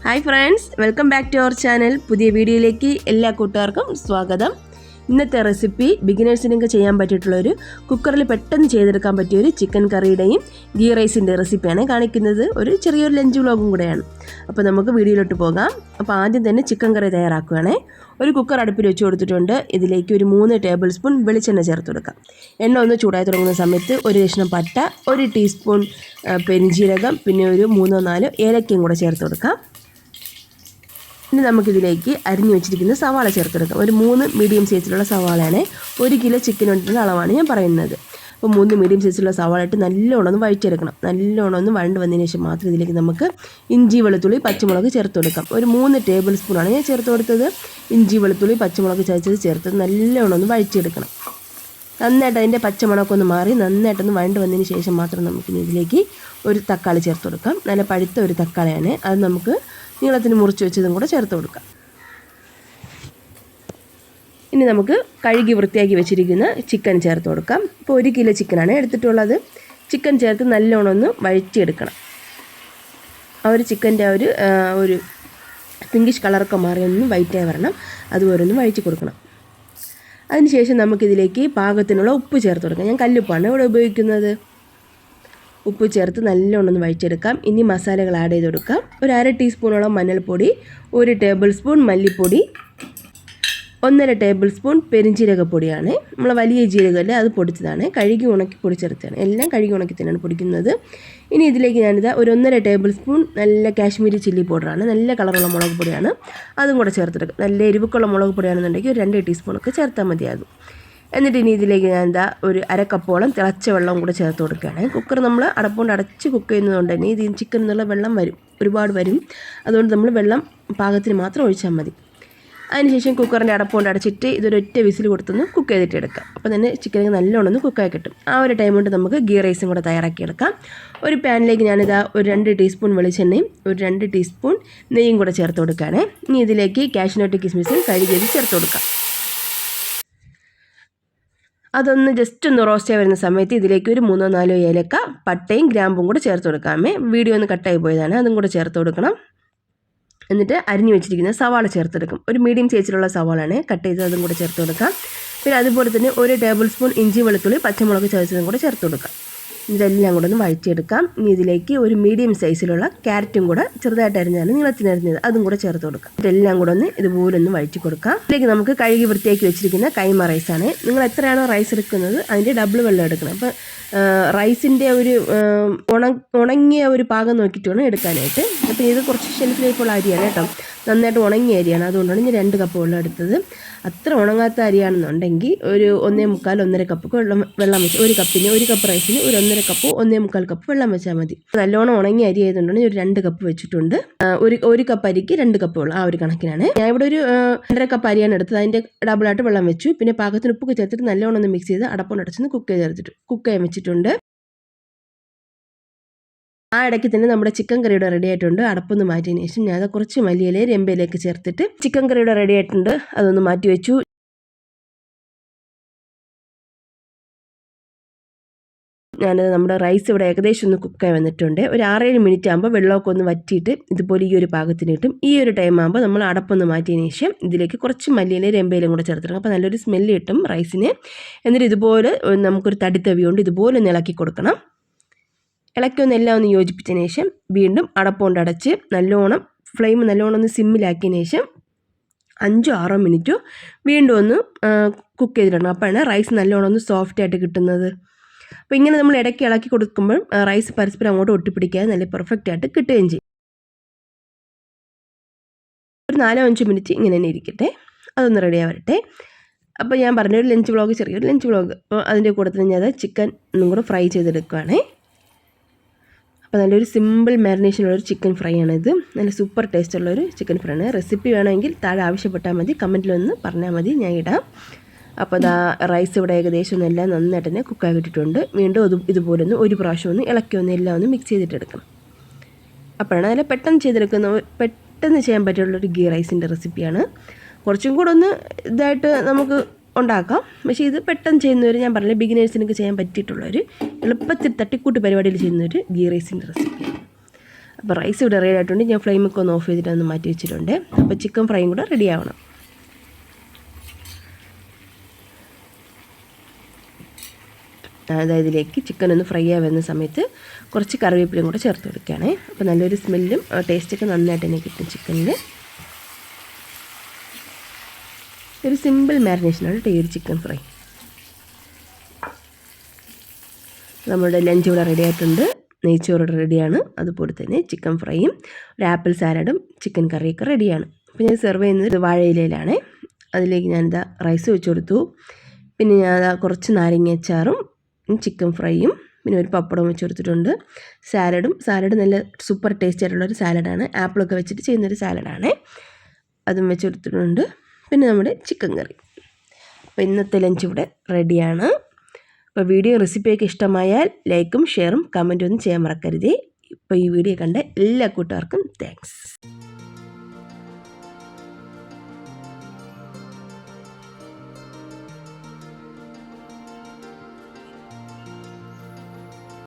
Hi friends, welcome back to our channel. പുതിയ വീഡിയോയിലേക്ക് എല്ലാ കൂട്ടുകാർക്കും സ്വാഗതം. ഇന്നത്തെ റെസിപ്പി ബിഗിനേഴ്സിനൊക്കെ ചെയ്യാൻ പറ്റിയിട്ടുള്ളൊരു കുക്കറിൽ പെട്ടെന്ന് ചെയ്തെടുക്കാൻ പറ്റിയൊരു ചിക്കൻ കറിയുടെയും ഗീ റൈസിൻ്റെ റെസിപ്പിയാണ് കാണിക്കുന്നത്. ഒരു ചെറിയൊരു ലഞ്ച് വ്ലോഗും കൂടെയാണ്. അപ്പോൾ നമുക്ക് വീഡിയോയിലോട്ട് പോകാം. അപ്പോൾ ആദ്യം തന്നെ ചിക്കൻ കറി തയ്യാറാക്കുകയാണേ. ഒരു കുക്കർ അടുപ്പിൽ വെച്ച് കൊടുത്തിട്ടുണ്ട്. ഇതിലേക്ക് ഒരു 3 ടേബിൾ സ്പൂൺ വെളിച്ചെണ്ണ ചേർത്ത് കൊടുക്കാം. എണ്ണ ഒന്ന് ചൂടായി തുടങ്ങുന്ന സമയത്ത് ഒരു കഷ്ണം പട്ട, 1 ടീസ്പൂൺ പെരിഞ്ജീരകം, പിന്നെ ഒരു 3-4 ഏലക്കയും കൂടെ ചേർത്ത് കൊടുക്കാം. ഇനി നമുക്കിതിലേക്ക് അരിഞ്ഞു വെച്ചിരിക്കുന്ന സവാള ചേർത്തെടുക്കാം. ഒരു 3 മീഡിയം സൈസിലുള്ള സവാളയാണ്. 1 കിലോ ചിക്കൻ വേണ്ടിയിട്ടുള്ള അളവാണ് ഞാൻ പറയുന്നത്. അപ്പോൾ 3 മീഡിയം സൈസിലുള്ള സവാള ഇട്ട് നല്ലോണം ഒന്ന് വഴറ്റിയെടുക്കണം. നല്ലോണം ഒന്ന് വഴണ്ട് വന്നതിന് ശേഷം മാത്രം ഇതിലേക്ക് നമുക്ക് ഇഞ്ചി, വെളുത്തുള്ളി, പച്ചമുളക് ചേർത്ത് കൊടുക്കാം. ഒരു 3 ടേബിൾ സ്പൂണാണ് ഞാൻ ചേർത്ത് കൊടുത്തത്. ഇഞ്ചി, വെളുത്തുള്ളി, പച്ചമുളക് ചതച്ചത് ചേർത്ത് നല്ലോണം ഒന്ന് വഴറ്റിയെടുക്കണം. നന്നായിട്ട് അതിൻ്റെ പച്ചമുളകൊക്കെ ഒന്ന് മാറി നന്നായിട്ടൊന്ന് വഴണ്ട് വന്നതിന് ശേഷം മാത്രം നമുക്കിനി ഇതിലേക്ക് ഒരു തക്കാളി ചേർത്ത് കൊടുക്കാം. നല്ല പഴുത്ത ഒരു തക്കാളിയാണ്. അത് നമുക്ക് നീളത്തിന് മുറിച്ച് വെച്ചതും കൂടെ ചേർത്ത് കൊടുക്കാം. ഇനി നമുക്ക് കഴുകി വൃത്തിയാക്കി വെച്ചിരിക്കുന്ന ചിക്കൻ ചേർത്ത് കൊടുക്കാം. ഇപ്പോൾ 1 കിലോ ചിക്കനാണ് എടുത്തിട്ടുള്ളത്. ചിക്കൻ ചേർത്ത് നല്ലോണം ഒന്ന് വഴറ്റിയെടുക്കണം. ആ ഒരു ചിക്കൻ്റെ ഒരു പിങ്കിഷ് കളറൊക്കെ മാറി ഒന്ന് വൈറ്റായി വരണം. അതുപോലെ ഒന്ന് വഴറ്റി കൊടുക്കണം. അതിനുശേഷം നമുക്കിതിലേക്ക് പാകത്തിനുള്ള ഉപ്പ് ചേർത്ത് കൊടുക്കാം. ഞാൻ കല്ലുപ്പാണ് ഇവിടെ ഉപയോഗിക്കുന്നത്. ഉപ്പ് ചേർത്ത് നല്ലോണം ഒന്ന് വഴറ്റിയെടുക്കാം. ഇനി മസാലകൾ ആഡ് ചെയ്ത് കൊടുക്കാം. ഒരു 1/2 ടീസ്പൂണോളം മഞ്ഞൾപ്പൊടി, 1 ടേബിൾ സ്പൂൺ മല്ലിപ്പൊടി, 1/2 ടേബിൾ സ്പൂൺ പെരിഞ്ജീരകപ്പൊടിയാണ്. നമ്മൾ വലിയ ജീരകമല്ലേ, അത് പൊടിച്ചതാണ്. കഴുകി ഉണക്കി പൊടിച്ചെടുത്തതാണ്. എല്ലാം കഴുകി ഉണക്കി തന്നെയാണ് പൊടിക്കുന്നത്. ഇനി ഇതിലേക്ക് ഞാനിതാ ഒരു 1/2 ടേബിൾ സ്പൂൺ നല്ല കാശ്മീരി ചില്ലി പൗഡറാണ്. നല്ല കളറുള്ള മുളക് പൊടിയാണ്. അതും കൂടെ ചേർത്തെടുക്കാം. നല്ല എരിവുക്കുള്ള മുളക് പൊടിയാണെന്നുണ്ടെങ്കിൽ ഒരു 2 ടീസ്പൂണൊക്കെ ചേർത്താൽ മതിയാകും. എന്നിട്ട് ഇനി ഇതിലേക്ക് ഞാൻ ഒരു 1/2 കപ്പോളം തിളച്ച വെള്ളം കൂടെ ചേർത്ത് കൊടുക്കുകയാണ്. കുക്കർ നമ്മൾ അടപ്പുകൊണ്ട് അടച്ച് കുക്ക് ചെയ്യുന്നതുകൊണ്ട് തന്നെ ഇതിൽ ചിക്കൻ എന്നുള്ള വെള്ളം ഒരുപാട് വരും. അതുകൊണ്ട് നമ്മൾ വെള്ളം പാകത്തിന് മാത്രം ഒഴിച്ചാൽ മതി. അതിനുശേഷം കുക്കറിൻ്റെ അടപ്പുകൊണ്ട് അടച്ചിട്ട് ഇതൊരൊറ്റ വിസിൽ കൊടുത്തൊന്ന് കുക്ക് ചെയ്തിട്ട് എടുക്കാം. അപ്പോൾ തന്നെ ചിക്കനൊക്കെ നല്ലോണം ഒന്ന് കുക്കായി കിട്ടും. ആ ഒരു ടൈം കൊണ്ട് നമുക്ക് ഗീ റൈസും കൂടെ തയ്യാറാക്കിയെടുക്കാം. ഒരു പാനിലേക്ക് ഞാനിതാ ഒരു 2 ടീസ്പൂൺ വെളിച്ചെണ്ണയും ഒരു 2 ടീസ്പൂൺ നെയ്യും കൂടെ ചേർത്ത് കൊടുക്കുകയാണ്. ഇനി ഇതിലേക്ക് കാഷ്നട്ട് കിസ്മിസും കഴുകിയത് ചേർത്ത് കൊടുക്കാം. അതൊന്ന് ജസ്റ്റ് ഒന്ന് റോസ്റ്റ് ആയി വരുന്ന സമയത്ത് ഇതിലേക്ക് ഒരു 3-4 ഏലക്ക, പട്ടയും ഗ്രാമ്പും കൂടെ ചേർത്ത് കൊടുക്കാമേ. വീഡിയോ ഒന്ന് കട്ടായി പോയതാണ്. അതും കൂടെ ചേർത്ത് കൊടുക്കണം. എന്നിട്ട് അരിഞ്ഞു വെച്ചിരിക്കുന്ന സവാള ചേർത്തെടുക്കും. ഒരു മീഡിയം സൈസിലുള്ള സവാളാണ്. കട്ട് ചെയ്ത് അതും കൂടെ ചേർത്ത് കൊടുക്കാം. പിന്നെ അതുപോലെ തന്നെ 1 ടേബിൾ സ്പൂൺ ഇഞ്ചി, വെളുത്തുള്ളി, പച്ചമുളക് ചതച്ചതും കൂടെ ചേർത്ത് കൊടുക്കാം. ഇതെല്ലാം കൂടെ ഒന്ന് വഴറ്റിയെടുക്കാം. ഇനി ഇതിലേക്ക് ഒരു മീഡിയം സൈസിലുള്ള ക്യാരറ്റും കൂടെ ചെറുതായിട്ട് അരിഞ്ഞാലും നീളത്തിനരിഞ്ഞത് അതും കൂടെ ചേർത്ത് കൊടുക്കാം. ഇതെല്ലാം കൂടെ ഒന്ന് ഇതുപോലെ ഒന്ന് വഴറ്റി കൊടുക്കാം. ഇതിലേക്ക് നമുക്ക് കഴുകി വൃത്തിയാക്കി വെച്ചിരിക്കുന്ന കൈമ റൈസാണ്. നിങ്ങൾ എത്രയാണോ റൈസ് എടുക്കുന്നത് അതിൻ്റെ ഡബിൾ വെള്ളം എടുക്കണം. അപ്പോൾ റൈസിൻ്റെ ഒരു ഉണങ്ങിയ ഒരു പാകം നോക്കിയിട്ട് വേണം എടുക്കാനായിട്ട്. അപ്പോൾ ഇത് കുറച്ച് ഷെൽഫ് ലൈഫുള്ള അരിയാണ് കേട്ടോ. നന്നായിട്ട് ഉണങ്ങിയ അരിയാണ്. അതുകൊണ്ടാണ് ഞാൻ 2 കപ്പ് വെള്ളം എടുത്തത്. അത്ര ഉണങ്ങാത്ത അരിയാണെന്നുണ്ടെങ്കിൽ ഒരു 1.25-1.5 കപ്പ് വെള്ളം വെച്ച്, 1 കപ്പിന് 1 കപ്പ് റൈസിന് ഒരു 1.5 കപ്പ് 1.25 കപ്പ് വെള്ളം വെച്ചാൽ മതി. നല്ലോണം ഉണങ്ങിയ അരി ആയതുകൊണ്ടാണ് ഒരു 2 കപ്പ് വെച്ചിട്ടുണ്ട്. ഒരു കപ്പ് അരിക്ക് 2 കപ്പ് വെള്ളം, ആ ഒരു കണക്കിനാണ്. ഞാൻ ഇവിടെ ഒരു 1.5 കപ്പ് അരിയാണ് എടുത്തത്. അതിൻ്റെ ഡബിളായിട്ട് വെള്ളം വെച്ചു. പിന്നെ പാകത്തിന് ഉപ്പൊക്കെ ചേർത്തിട്ട് നല്ലോണം ഒന്ന് മിക്സ് ചെയ്ത് അടപ്പം അടച്ചൊന്ന് കുക്ക് ചെയ്യാൻ വെച്ചിട്ടുണ്ട്. ആ ഇടയ്ക്ക് തന്നെ നമ്മുടെ ചിക്കൻ കറിയുടെ റെഡി ആയിട്ടുണ്ട്. അടപ്പൊന്ന് മാറ്റിയതിന് ശേഷം ഞാൻ കുറച്ച് മല്ലിയില രമ്പയിലേക്ക് ചേർത്തിട്ട് ചിക്കൻ കറിയുടെ റെഡി ആയിട്ടുണ്ട്. അതൊന്ന് മാറ്റി വെച്ചു. ഞാനത് നമ്മുടെ റൈസ് ഇവിടെ ഏകദേശം ഒന്ന് കുക്കായി വന്നിട്ടുണ്ട്. ഒരു 6-7 മിനിറ്റ് ആകുമ്പോൾ വെള്ളമൊക്കെ ഒന്ന് വറ്റിയിട്ട് ഇതുപോലെ ഈ ഒരു പാകത്തിന് കിട്ടും. ഈ ഒരു ടൈം ആകുമ്പോൾ നമ്മൾ അടപ്പൊന്ന് മാറ്റിയതിന് ശേഷം ഇതിലേക്ക് കുറച്ച് മല്ലിയില രമ്പയിലും കൂടെ ചേർത്തിടും. അപ്പോൾ നല്ലൊരു സ്മെല്ല് കിട്ടും റൈസിന്. എന്നിട്ട് ഇതുപോലെ നമുക്കൊരു തടിത്തവി കൊണ്ട് ഇതുപോലെ ഒന്ന് ഇളക്കി കൊടുക്കണം. ഇളക്കൊന്ന് എല്ലാം ഒന്ന് യോജിപ്പിച്ചതിന് ശേഷം വീണ്ടും അടപ്പുകൊണ്ട് അടച്ച് ഫ്ലെയിം നല്ലോണം ഒന്ന് സിമ്മിലാക്കിയതിന് ശേഷം 5-6 മിനിറ്റ് വീണ്ടും ഒന്ന് കുക്ക് ചെയ്തിടണം. അപ്പോഴാണ് റൈസ് നല്ലോണം ഒന്ന് സോഫ്റ്റ് ആയിട്ട് കിട്ടുന്നത്. അപ്പോൾ ഇങ്ങനെ നമ്മൾ ഇടയ്ക്ക് ഇളക്കി കൊടുക്കുമ്പോൾ റൈസ് പരസ്പരം അങ്ങോട്ട് ഒട്ടിപ്പിടിക്കാതെ നല്ല പെർഫെക്റ്റ് ആയിട്ട് കിട്ടുകയും ചെയ്യും. ഒരു 4-5 മിനിറ്റ് ഇങ്ങനെ തന്നെ ഇരിക്കട്ടെ. അതൊന്ന് റെഡി ആവട്ടെ. അപ്പോൾ ഞാൻ പറഞ്ഞൊരു ലഞ്ച് വ്ളോഗ്, ചെറിയൊരു ലഞ്ച് വ്ളോഗ്. അപ്പോൾ അതിൻ്റെ കൂടെ തന്നെ ഞാൻ ചിക്കൻ ഒന്നും കൂടെ ഫ്രൈ ചെയ്തെടുക്കുകയാണേ. അപ്പോൾ നല്ലൊരു സിമ്പിൾ മാരിനേഷനുള്ളൊരു ചിക്കൻ ഫ്രൈ ആണിത്. നല്ല സൂപ്പർ ടേസ്റ്റുള്ളൊരു ചിക്കൻ ഫ്രൈ ആണ്. റെസിപ്പി വേണമെങ്കിൽ താഴെ ആവശ്യപ്പെട്ടാൽ മതി, കമൻറ്റിലൊന്ന് പറഞ്ഞാൽ മതി, ഞാൻ ഇടാം. അപ്പോൾ റൈസ് ഇവിടെ ഏകദേശം എല്ലാം നന്നായിട്ട് തന്നെ കുക്കായി കിട്ടിയിട്ടുണ്ട്. വീണ്ടും ഇതുപോലെ ഒരു പ്രാവശ്യം ഒന്ന് ഇളക്കി എല്ലാം ഒന്ന് മിക്സ് ചെയ്തിട്ടെടുക്കണം. അപ്പോഴാണ് നല്ല പെട്ടെന്ന് ചെയ്യാൻ പറ്റുള്ളൊരു ഗീ റൈസിൻ്റെ റെസിപ്പിയാണ്. കുറച്ചും കൂടെ ഒന്ന് ഇതായിട്ട് നമുക്ക് ഉണ്ടാക്കാം. പക്ഷേ ഇത് പെട്ടെന്ന് ചെയ്യുന്നവർ, ഞാൻ പറഞ്ഞില്ല, ബിഗിനേഴ്സിനൊക്കെ ചെയ്യാൻ പറ്റിയിട്ടുള്ളൊരു എളുപ്പത്തിൽ തട്ടിക്കൂട്ട് പരിപാടിയിൽ ചെയ്യുന്നൊരു ഗീ റൈസിൻ്റെ റെസിപ്പിയാണ്. അപ്പോൾ റൈസ് ഇവിടെ റെഡി ആയിട്ടുണ്ട്. ഞാൻ ഫ്ലെയിമൊക്കെ ഒന്ന് ഓഫ് ചെയ്തിട്ട് ഒന്ന് മാറ്റി വെച്ചിട്ടുണ്ട്. അപ്പോൾ ചിക്കൻ ഫ്രൈയും കൂടെ റെഡി ആവണം. അതായത് ഇതിലേക്ക് ചിക്കൻ ഒന്ന് ഫ്രൈ ആവുന്ന സമയത്ത് കുറച്ച് കറിവേപ്പിലയും കൂടെ ചേർത്ത് കൊടുക്കുകയാണ്. അപ്പോൾ നല്ലൊരു സ്മെല്ലും ടേസ്റ്റൊക്കെ നന്നായിട്ട് തന്നെ കിട്ടും ചിക്കനിൽ. ഒരു സിമ്പിൾ മാരിനേഷനാണ് കേട്ടോ ഈ ഒരു ചിക്കൻ ഫ്രൈ. നമ്മുടെ ലഞ്ച് ഇവിടെ റെഡി ആയിട്ടുണ്ട്. നെയ്ച്ചോറ് റെഡിയാണ്. അതുപോലെ തന്നെ ചിക്കൻ ഫ്രൈയും ഒരു ആപ്പിൾ സാലഡും ചിക്കൻ കറിയൊക്കെ റെഡിയാണ്. അപ്പോൾ ഞാൻ സെർവ് ചെയ്യുന്നത് വാഴയിലയിലാണ്. അതിലേക്ക് ഞാനിതാ റൈസ് വെച്ച് കൊടുത്തു. പിന്നെ ഞാൻ കുറച്ച് നാരങ്ങ അച്ചാറും ചിക്കൻ ഫ്രൈയും പിന്നെ ഒരു പപ്പടം വെച്ച് കൊടുത്തിട്ടുണ്ട്. സാലഡ് നല്ല സൂപ്പർ ടേസ്റ്റ് ആയിട്ടുള്ളൊരു സാലഡാണ്. ആപ്പിളൊക്കെ വെച്ചിട്ട് ചെയ്യുന്നൊരു സാലഡാണ്. അതും വെച്ച് കൊടുത്തിട്ടുണ്ട്. പിന്നെ നമ്മുടെ ചിക്കൻ കറി. അപ്പോൾ ഇന്നത്തെ ലഞ്ച് ഇവിടെ റെഡിയാണ്. അപ്പോൾ വീഡിയോ റെസിപ്പിയൊക്കെ ഇഷ്ടമായാൽ ലൈക്കും ഷെയറും കമൻറ്റും ഒന്നും ചെയ്യാൻ മറക്കരുതേ. ഇപ്പോൾ ഈ വീഡിയോ കണ്ട എല്ലാ കൂട്ടുകാർക്കും താങ്ക്സ്.